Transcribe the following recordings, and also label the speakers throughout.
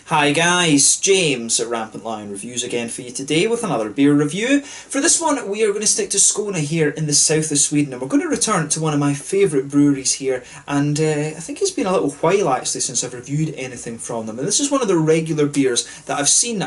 Speaker 1: Hi guys, James at RampantLionReviews again for you today with another beer review. For this one we are going to stick to Skåne here in the south of Sweden, and we're going to return to one of my favourite breweries here, and I think it's been a little while actually since I've reviewed anything from them, and this is one of the regular beers that I've seen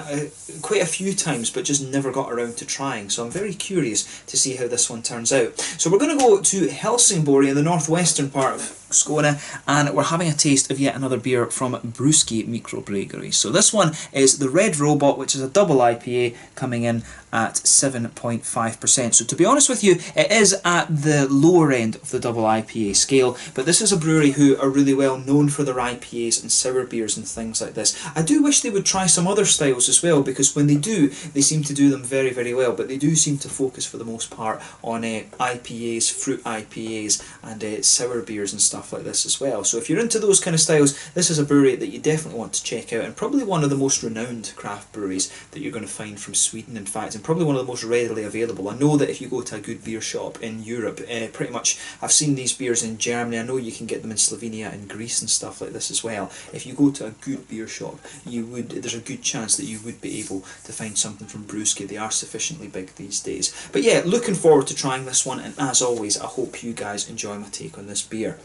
Speaker 1: quite a few times but just never got around to trying, so I'm very curious to see how this one turns out. So we're going to go to Helsingborg in the northwestern part of Skåne, and we're having a taste of yet another beer from Brewski Mikrobryggeri. So this one is the Red Robot, which is a double IPA coming in at 7.5%. So to be honest with you, it is at the lower end of the double IPA scale, but this is a brewery who are really well known for their IPAs and sour beers and things like this. I do wish they would try some other styles as well, because when they do, they seem to do them very, very well, but they do seem to focus for the most part on IPAs, fruit IPAs and sour beers and stuff like this as well. So if you're into those kind of styles, this is a brewery that you definitely want to check out, and probably one of the most renowned craft breweries that you're going to find from Sweden, in fact, and probably one of the most readily available. I know that if you go to a good beer shop in Europe, pretty much I've seen these beers in Germany, I know you can get them in Slovenia and Greece and stuff like this as well. If you go to a good beer shop, there's a good chance that you would be able to find something from Brewski. They are sufficiently big these days. But yeah, looking forward to trying this one, and as always, I hope you guys enjoy my take on this beer.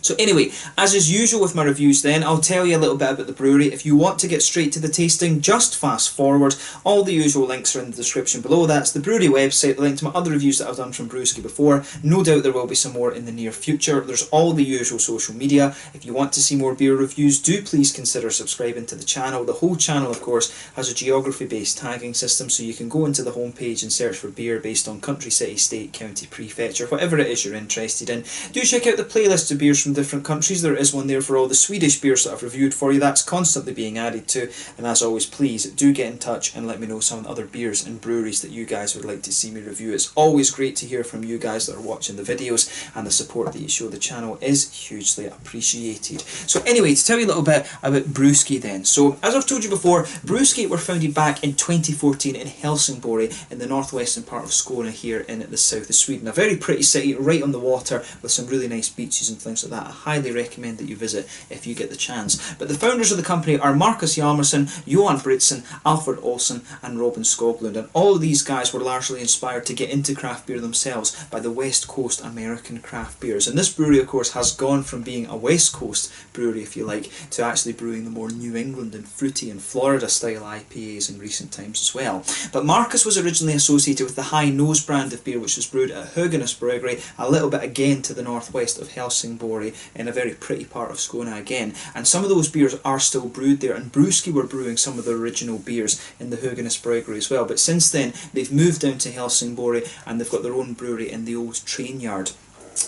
Speaker 1: So anyway, as is usual with my reviews then, I'll tell you a little bit about the brewery. If you want to get straight to the tasting, just fast forward. All the usual links are in the description below. That's the brewery website, the link to my other reviews that I've done from Brewski before. No doubt there will be some more in the near future. There's all the usual social media. If you want to see more beer reviews, do please consider subscribing to the channel. The whole channel, of course, has a geography-based tagging system, so you can go into the homepage and search for beer based on country, city, state, county, prefecture, whatever it is you're interested in. Do check out the playlist of beers from different countries. There is one there for all the Swedish beers that I've reviewed for you. That's constantly being added to, and as always, please do get in touch and let me know some of the other beers and breweries that you guys would like to see me review. It's always great to hear from you guys that are watching the videos, and the support that you show the channel is hugely appreciated. So anyway, to tell you a little bit about Brewski then. So as I've told you before, Brewski were founded back in 2014 in Helsingborg in the northwestern part of Skåne here in the south of Sweden. A very pretty city right on the water with some really nice beaches and things like that. I highly recommend that you visit if you get the chance. But the founders of the company are Marcus Hjalmarsson, Johan Britsen, Alfred Olsen and Robin Skoglund, and all of these guys were largely inspired to get into craft beer themselves by the West Coast American craft beers. And this brewery, of course, has gone from being a West Coast brewery, if you like, to actually brewing the more New England and fruity and Florida style IPAs in recent times as well. But Marcus was originally associated with the High Nose brand of beer, which was brewed at Höganäs Brewery, a little bit again to the northwest of Helsingborg in a very pretty part of Skåne again, and some of those beers are still brewed there, and Brewski were brewing some of the original beers in the Höganäs Brewery as well, but since then they've moved down to Helsingborg and they've got their own brewery in the old train yard.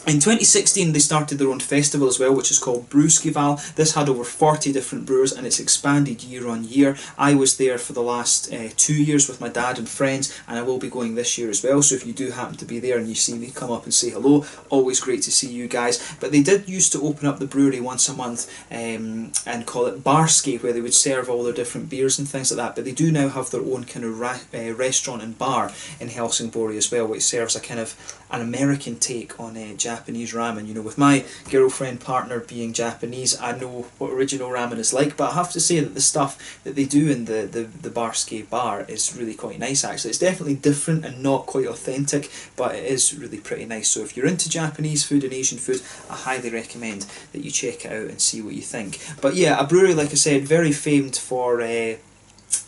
Speaker 1: In 2016 they started their own festival as well, which is called Brewskival. This had over 40 different brewers and it's expanded year on year. I was there for the last 2 years with my dad and friends, and I will be going this year as well, so if you do happen to be there and you see me, come up and say hello. Always great to see you guys. But they did used to open up the brewery once a month and call it Barski, where they would serve all their different beers and things like that, but they do now have their own kind of restaurant and bar in Helsingborg as well, which serves a kind of an American take on Japanese ramen. You know, with my girlfriend partner being Japanese, I know what original ramen is like, but I have to say that the stuff that they do in the Barski bar is really quite nice actually. It's definitely different and not quite authentic, but it is really pretty nice. So if you're into Japanese food and Asian food, I highly recommend that you check it out and see what you think. But yeah, a brewery, like I said, very famed for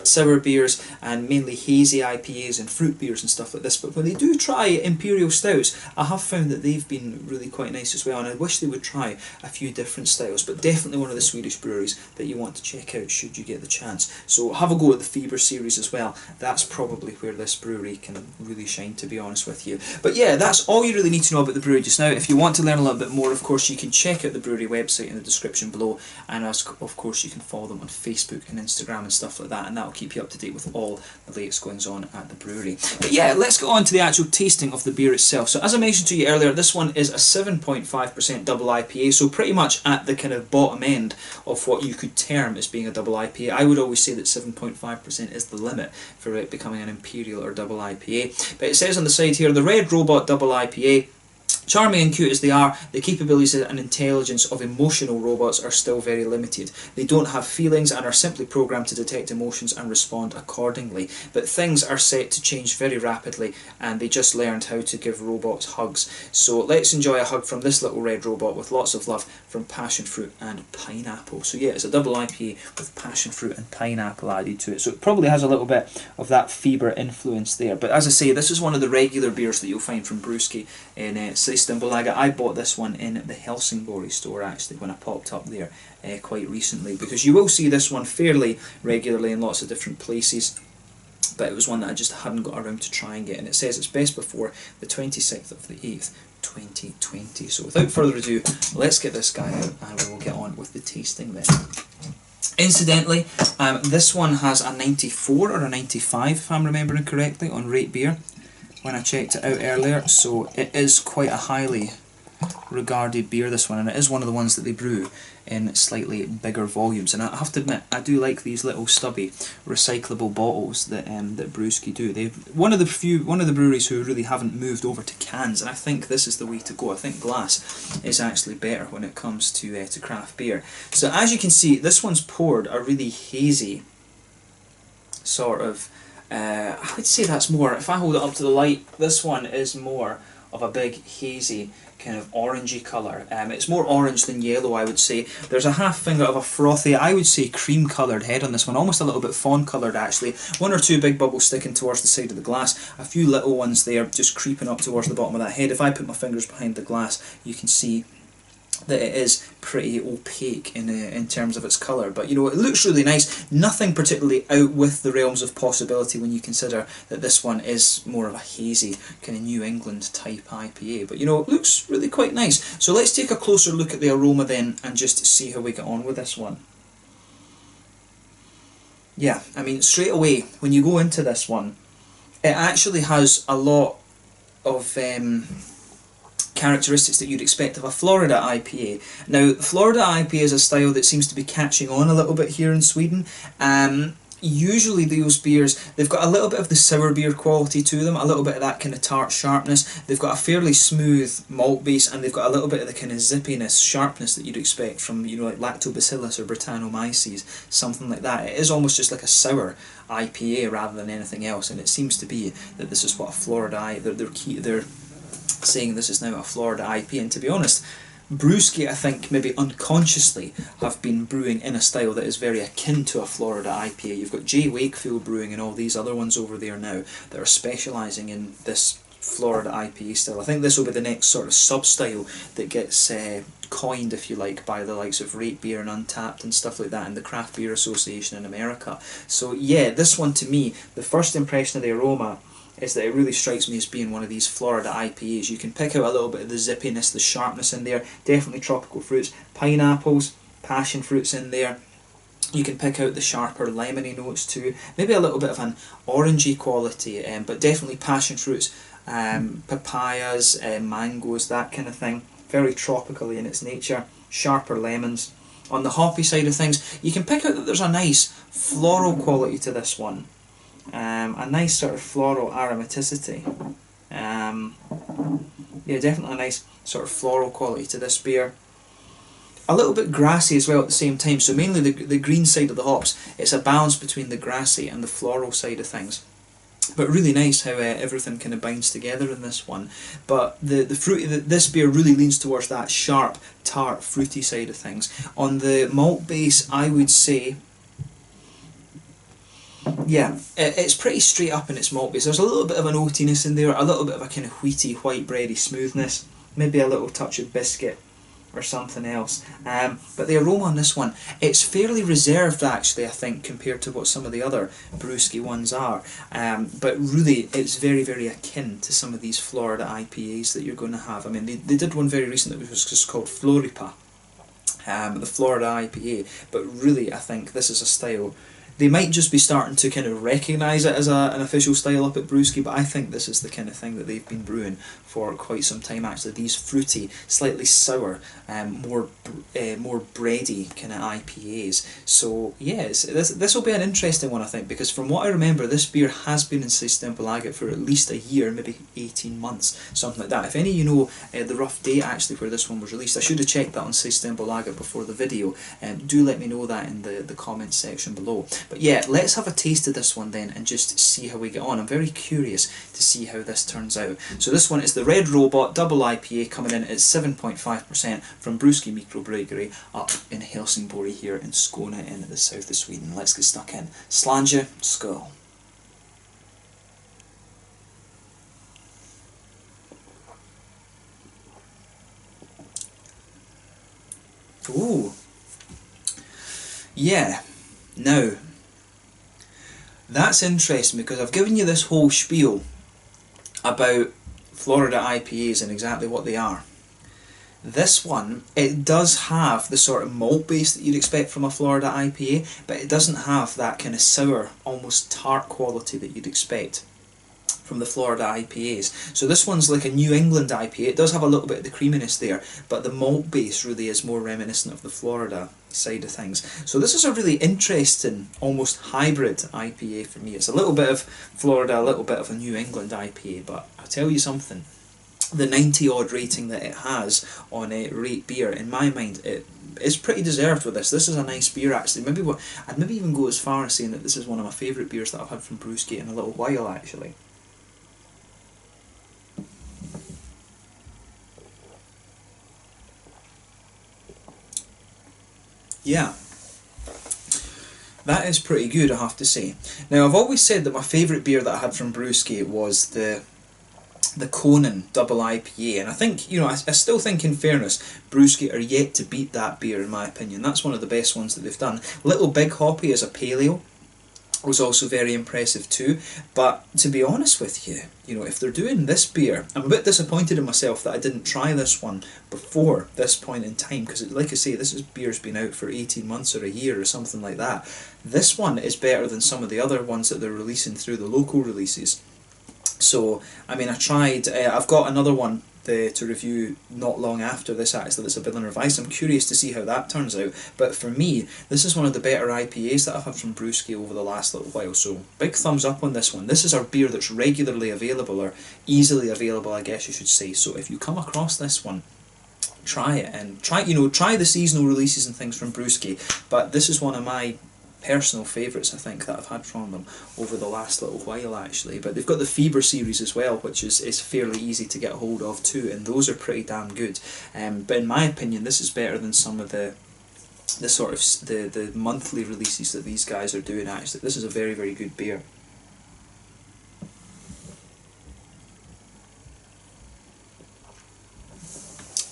Speaker 1: sour beers and mainly hazy IPAs and fruit beers and stuff like this, but when they do try imperial stouts, I have found that they've been really quite nice as well, and I wish they would try a few different styles, but definitely one of the Swedish breweries that you want to check out should you get the chance. So have a go at the Fever series as well. That's probably where this brewery can really shine, to be honest with you. But yeah, that's all you really need to know about the brewery just now. If you want to learn a little bit more, of course, you can check out the brewery website in the description below, and as of course you can follow them on Facebook and Instagram and stuff like that, and that'll keep you up to date with all the latest goings on at the brewery. But yeah, let's go on to the actual tasting of the beer itself. So as I mentioned to you earlier, this one is a 7.5% double IPA, so pretty much at the kind of bottom end of what you could term as being a double IPA. I would always say that 7.5% is the limit for it becoming an imperial or double IPA. But it says on the side here, the Red Robot double IPA Charming and cute as they are, the capabilities and intelligence of emotional robots are still very limited. They don't have feelings and are simply programmed to detect emotions and respond accordingly. But things are set to change very rapidly, and they just learned how to give robots hugs. So let's enjoy a hug from this little red robot with lots of love from passion fruit and pineapple. So yeah, it's a double IPA with passion fruit and pineapple added to it. So it probably has a little bit of that Fieber influence there. But as I say, this is one of the regular beers that you'll find from Brewski in Systembolaget. I bought this one in the Helsingborg store actually when I popped up there quite recently, because you will see this one fairly regularly in lots of different places, but it was one that I just hadn't got around to trying it, and it says it's best before the 26th of the 8th 2020. So without further ado, let's get this guy out and we will get on with the tasting then. Incidentally, this one has a 94 or a 95 if I'm remembering correctly on Rate Beer when I checked it out earlier, so it is quite a highly regarded beer, this one, and it is one of the ones that they brew in slightly bigger volumes. And I have to admit, I do like these little stubby recyclable bottles that that Brewski do. They're one of the breweries who really haven't moved over to cans, and I think this is the way to go. I think glass is actually better when it comes to craft beer. So as you can see, this one's poured a really hazy sort of. I would say that's more, if I hold it up to the light, this one is more of a big hazy kind of orangey colour. It's more orange than yellow, I would say. There's a half finger of a frothy, I would say cream coloured head on this one, almost a little bit fawn coloured actually. One or two big bubbles sticking towards the side of the glass, a few little ones there just creeping up towards the bottom of that head. If I put my fingers behind the glass, you can see that it is pretty opaque in terms of its colour, but you know, it looks really nice. Nothing particularly out with the realms of possibility when you consider that this one is more of a hazy kind of New England type IPA, but you know, it looks really quite nice. So let's take a closer look at the aroma then and just see how we get on with this one. Yeah, I mean, straight away when you go into this one, it actually has a lot of characteristics that you'd expect of a Florida IPA. Now, Florida IPA is a style that seems to be catching on a little bit here in Sweden. Usually those beers, they've got a little bit of the sour beer quality to them, a little bit of that kind of tart sharpness. They've got a fairly smooth malt base, and they've got a little bit of the kind of zippiness, sharpness that you'd expect from, you know, like Lactobacillus or Brettanomyces, something like that. It is almost just like a sour IPA rather than anything else, and it seems to be that this is what a Florida, they're saying this is now a Florida IPA, and to be honest, Brewski, I think, maybe unconsciously have been brewing in a style that is very akin to a Florida IPA. You've got J. Wakefield Brewing and all these other ones over there now that are specialising in this Florida IPA style. I think this will be the next sort of sub-style that gets coined, if you like, by the likes of Rate Beer and Untappd and stuff like that, and the Craft Beer Association in America. So yeah, this one to me, the first impression of the aroma is that it really strikes me as being one of these Florida IPAs. You can pick out a little bit of the zippiness, the sharpness in there, definitely tropical fruits, pineapples, passion fruits in there. You can pick out the sharper lemony notes too, maybe a little bit of an orangey quality, but definitely passion fruits, papayas, mangoes, that kind of thing. Very tropically in its nature, sharper lemons. On the hoppy side of things, you can pick out that there's a nice floral quality to this one. A nice sort of floral aromaticity. Yeah, definitely a nice sort of floral quality to this beer. A little bit grassy as well at the same time, so mainly the green side of the hops. It's a balance between the grassy and the floral side of things. But really nice how everything kind of binds together in this one. But the fruity, this beer really leans towards that sharp, tart, fruity side of things. On the malt base, I would say, yeah, it's pretty straight up in its malt base. There's a little bit of an oatiness in there, a little bit of a kind of wheaty, white bready smoothness, maybe a little touch of biscuit or something else. But the aroma on this one, it's fairly reserved actually, I think, compared to what some of the other Brewski ones are. But really, it's very, very akin to some of these Florida IPAs that you're going to have. I mean, they did one very recently which was just called Floripa, the Florida IPA. But really, I think this is a style they might just be starting to kind of recognise it as an official style up at Brewski, but I think this is the kind of thing that they've been brewing for quite some time actually. These fruity, slightly sour, more bready kind of IPAs. So yes, this will be an interesting one I think, because from what I remember this beer has been in Systembolaget for at least a year, maybe 18 months, something like that. If any of you know the rough date actually where this one was released, I should have checked that on Systembolaget before the video. Do let me know that in the comments section below. But yeah, let's have a taste of this one then and just see how we get on. I'm very curious to see how this turns out. So this one is the Red Robot Double IPA, coming in at 7.5% from Brewski Mikrobryggeri up in Helsingborg here in Skåne in the south of Sweden. Let's get stuck in. Slange, skål. Ooh. Yeah. Now, that's interesting because I've given you this whole spiel about Florida IPAs and exactly what they are. This one, it does have the sort of malt base that you'd expect from a Florida IPA, but it doesn't have that kind of sour, almost tart quality that you'd expect from the Florida IPAs. So this one's like a New England IPA. It does have a little bit of the creaminess there, but the malt base really is more reminiscent of the Florida side of things. So this is a really interesting, almost hybrid IPA for me. It's a little bit of Florida, a little bit of a New England IPA, but I'll tell you something. The 90 odd rating that it has on Rate Beer, in my mind, it is pretty deserved with this. This is a nice beer actually. I'd maybe even go as far as saying that this is one of my favourite beers that I've had from Brewski in a little while actually. Yeah, that is pretty good, I have to say. Now, I've always said that my favourite beer that I had from Brewski was the Conan Double IPA, and I think, you know, I still think in fairness, Brewski are yet to beat that beer in my opinion. That's one of the best ones that they've done. Little Big Hoppy as a paleo was also very impressive too, but to be honest with you, you know, if they're doing this beer, I'm a bit disappointed in myself that I didn't try this one before this point in time, because like I say, beer's been out for 18 months or a year or something like that. This one is better than some of the other ones that they're releasing through the local releases. So, I mean, I've got another one to review not long after this actually, that's a Berliner Weiss. I'm curious to see how that turns out, but for me, this is one of the better IPAs that I've had from Brewski over the last little while, so big thumbs up on this one. This is our beer that's regularly available, or easily available I guess you should say, so if you come across this one, try it, and try the seasonal releases and things from Brewski, but this is one of my personal favourites I think that I've had from them over the last little while actually. But they've got the Fever series as well, which is fairly easy to get hold of too, and those are pretty damn good. But in my opinion, this is better than some of the sort of the monthly releases that these guys are doing actually. This is a very, very good beer.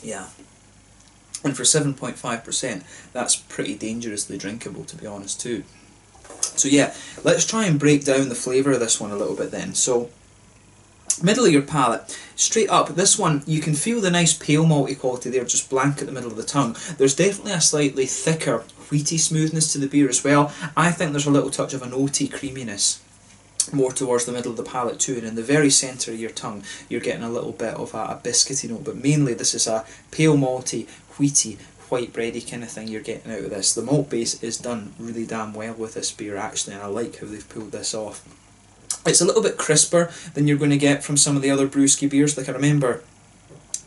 Speaker 1: Yeah. And for 7.5%, that's pretty dangerously drinkable, to be honest too. So yeah, let's try and break down the flavour of this one a little bit then. So, middle of your palate, straight up, this one, you can feel the nice pale malty quality there, just blank at the middle of the tongue. There's definitely a slightly thicker, wheaty smoothness to the beer as well. I think there's a little touch of an oaty creaminess more towards the middle of the palate too, and in the very centre of your tongue you're getting a little bit of a biscuity note, but mainly this is a pale malty, wheaty, white bready kind of thing you're getting out of this. The malt base is done really damn well with this beer actually, and I like how they've pulled this off. It's a little bit crisper than you're going to get from some of the other Brewski beers. Like I remember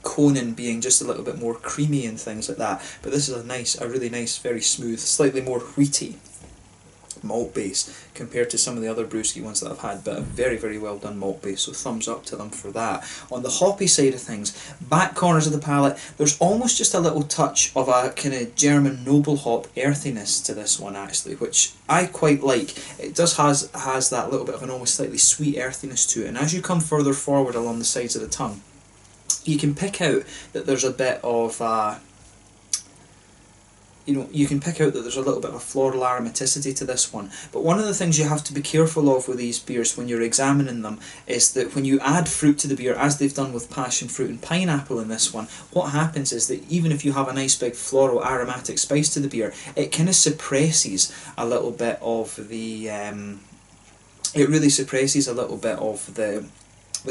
Speaker 1: Conan being just a little bit more creamy and things like that, but this is a really nice, very smooth, slightly more wheaty malt base compared to some of the other Brewski ones that I've had, but a very, very well done malt base, so thumbs up to them for that. On the hoppy side of things, back corners of the palate, there's almost just a little touch of a kind of German noble hop earthiness to this one actually, which I quite like. It does has that little bit of an almost slightly sweet earthiness to it, and as you come further forward along the sides of the tongue, you can pick out that there's a bit of you know, you can pick out that there's a little bit of a floral aromaticity to this one. But one of the things you have to be careful of with these beers when you're examining them is that when you add fruit to the beer, as they've done with passion fruit and pineapple in this one, what happens is that even if you have a nice big floral aromatic spice to the beer, it kind of suppresses a little bit of the it really suppresses a little bit of the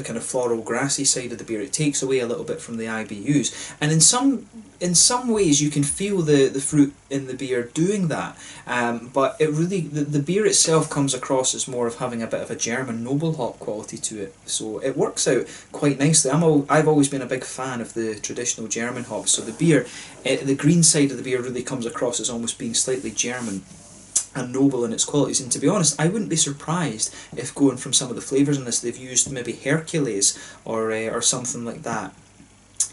Speaker 1: kind of floral grassy side of the beer. It takes away a little bit from the IBUs, and in some ways you can feel the fruit in the beer doing that, but it really, the beer itself comes across as more of having a bit of a German noble hop quality to it, so it works out quite nicely. I've always been a big fan of the traditional German hops, so the beer, the green side of the beer really comes across as almost being slightly German and noble in its qualities. And to be honest, I wouldn't be surprised if, going from some of the flavours in this, they've used maybe Hercules or something like that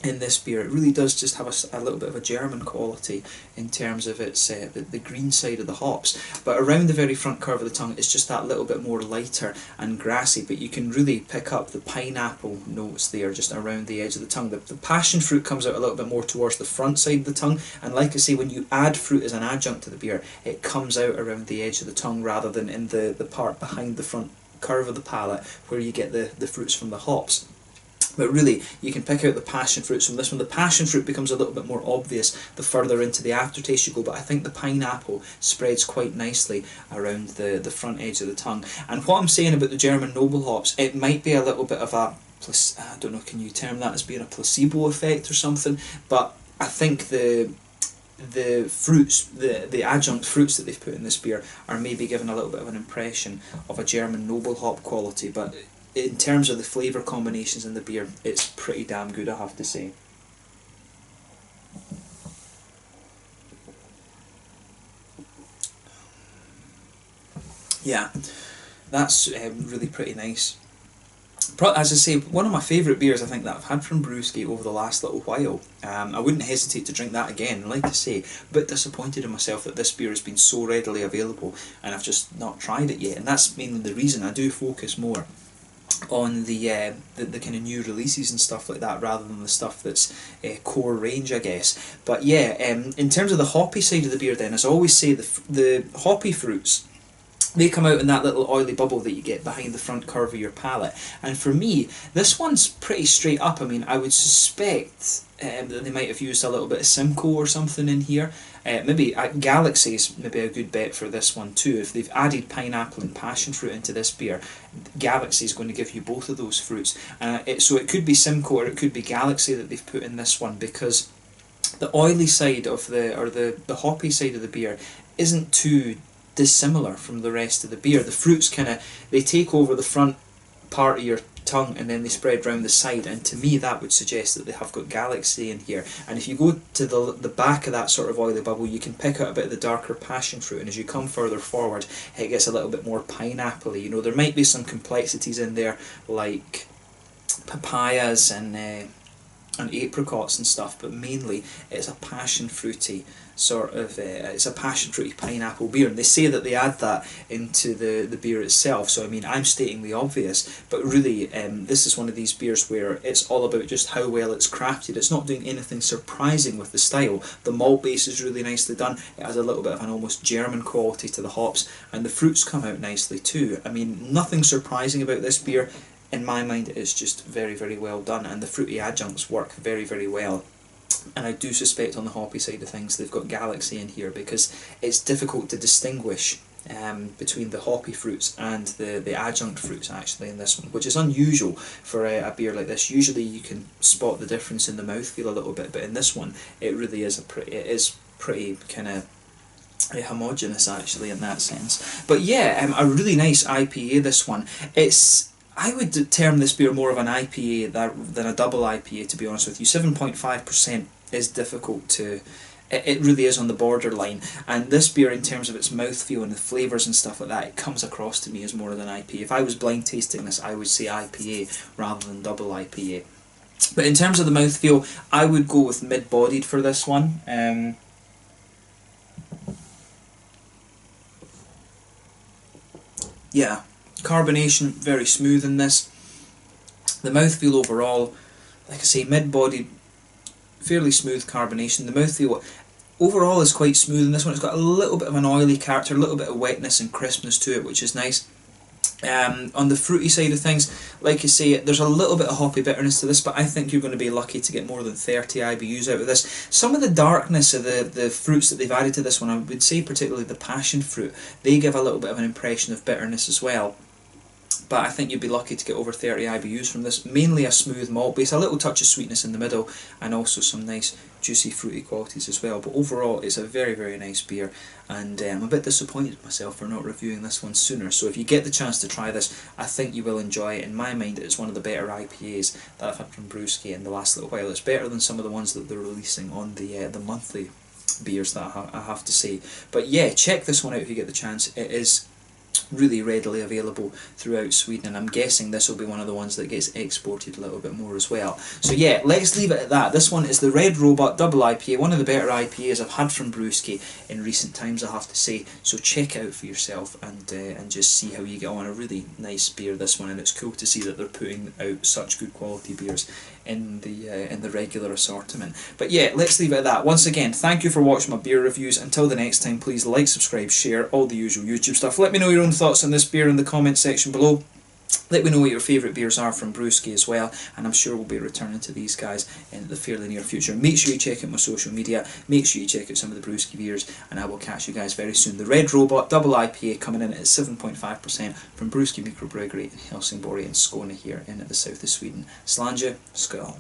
Speaker 1: in this beer. It really does just have a little bit of a German quality in terms of its the green side of the hops, but around the very front curve of the tongue it's just that little bit more lighter and grassy, but you can really pick up the pineapple notes there just around the edge of the tongue. The passion fruit comes out a little bit more towards the front side of the tongue, and like I say, when you add fruit as an adjunct to the beer, it comes out around the edge of the tongue rather than in the part behind the front curve of the palate where you get the fruits from the hops. But really, you can pick out the passion fruits from this one. The passion fruit becomes a little bit more obvious the further into the aftertaste you go, but I think the pineapple spreads quite nicely around the front edge of the tongue. And what I'm saying about the German noble hops, it might be a little bit of a, I don't know, can you term that as being a placebo effect or something? But I think the fruits, the adjunct fruits that they've put in this beer are maybe giving a little bit of an impression of a German noble hop quality, but in terms of the flavour combinations in the beer, it's pretty damn good, I have to say. Yeah, that's really pretty nice. As I say, one of my favourite beers I think that I've had from Brewski over the last little while. I wouldn't hesitate to drink that again. Like I say, a bit disappointed in myself that this beer has been so readily available and I've just not tried it yet, and that's mainly the reason I do focus more on the kind of new releases and stuff like that rather than the stuff that's core range, I guess. But yeah, in terms of the hoppy side of the beer then, as I always say, the hoppy fruits, they come out in that little oily bubble that you get behind the front curve of your palate. And for me, this one's pretty straight up. I mean, I would suspect that they might have used a little bit of Simcoe or something in here. Maybe Galaxy's maybe a good bet for this one too. If they've added pineapple and passion fruit into this beer, Galaxy's going to give you both of those fruits. So it could be Simcoe or it could be Galaxy that they've put in this one, because the oily side of the hoppy side of the beer isn't too dissimilar from the rest of the beer. The fruits they take over the front part of your tongue and then they spread round the side, and to me that would suggest that they have got Galaxy in here. And if you go to the back of that sort of oily bubble, you can pick out a bit of the darker passion fruit, and as you come further forward it gets a little bit more pineapple-y. You know, there might be some complexities in there like papayas and apricots and stuff, but mainly it's a passion fruity sort of it's a passion fruity pineapple beer, and they say that they add that into the beer itself. So I mean, I'm stating the obvious, but really this is one of these beers where it's all about just how well it's crafted. It's not doing anything surprising with the style. The malt base is really nicely done. It has a little bit of an almost German quality to the hops, and the fruits come out nicely too. I mean, nothing surprising about this beer. In my mind, it's just very, very well done, and the fruity adjuncts work very, very well. And I do suspect on the hoppy side of things they've got Galaxy in here, because it's difficult to distinguish between the hoppy fruits and the adjunct fruits actually in this one, which is unusual for a beer like this. Usually you can spot the difference in the mouthfeel a little bit, but in this one it really is pretty kind of homogeneous actually in that sense. But yeah, a really nice IPA, this one. I would term this beer more of an IPA than a double IPA, to be honest with you. 7.5% is difficult to... It really is on the borderline, and this beer, in terms of its mouthfeel and the flavours and stuff like that, it comes across to me as more than IPA. If I was blind tasting this, I would say IPA rather than double IPA. But in terms of the mouthfeel, I would go with mid-bodied for this one. Yeah. Carbonation, very smooth in this. The mouthfeel overall, like I say, mid-bodied, fairly smooth carbonation. The mouthfeel, overall is quite smooth in this one. It's got a little bit of an oily character, a little bit of wetness and crispness to it, which is nice. On the fruity side of things, like you say, there's a little bit of hoppy bitterness to this, but I think you're going to be lucky to get more than 30 IBUs out of this. Some of the darkness of the fruits that they've added to this one, I would say particularly the passion fruit, they give a little bit of an impression of bitterness as well. But I think you'd be lucky to get over 30 IBUs from this. Mainly a smooth malt base, a little touch of sweetness in the middle, and also some nice juicy fruity qualities as well. But overall it's a very, very nice beer, and I'm a bit disappointed with myself for not reviewing this one sooner. So if you get the chance to try this, I think you will enjoy it. In my mind, it's one of the better IPAs that I've had from Brewski in the last little while. It's better than some of the ones that they're releasing on the monthly beers, that I have to say. But yeah, check this one out if you get the chance. It is really readily available throughout Sweden, and I'm guessing this will be one of the ones that gets exported a little bit more as well. So yeah, let's leave it at that. This one is the Red Robot Double IPA, one of the better IPAs I've had from Brewski in recent times, I have to say. So check it out for yourself and just see how you get on. A really nice beer, this one, and it's cool to see that they're putting out such good quality beers in the regular assortment. But yeah, let's leave it at that. Once again, thank you for watching my beer reviews. Until the next time, please like, subscribe, share, all the usual YouTube stuff. Let me know your own thoughts on this beer in the comment section below. Let me know what your favourite beers are from Brewski as well, and I'm sure we'll be returning to these guys in the fairly near future. Make sure you check out my social media, make sure you check out some of the Brewski beers, and I will catch you guys very soon. The Red Robot Double IPA coming in at 7.5% from Brewski Mikrobryggeri in Helsingborg and Skåne here in the south of Sweden. Slange, skål.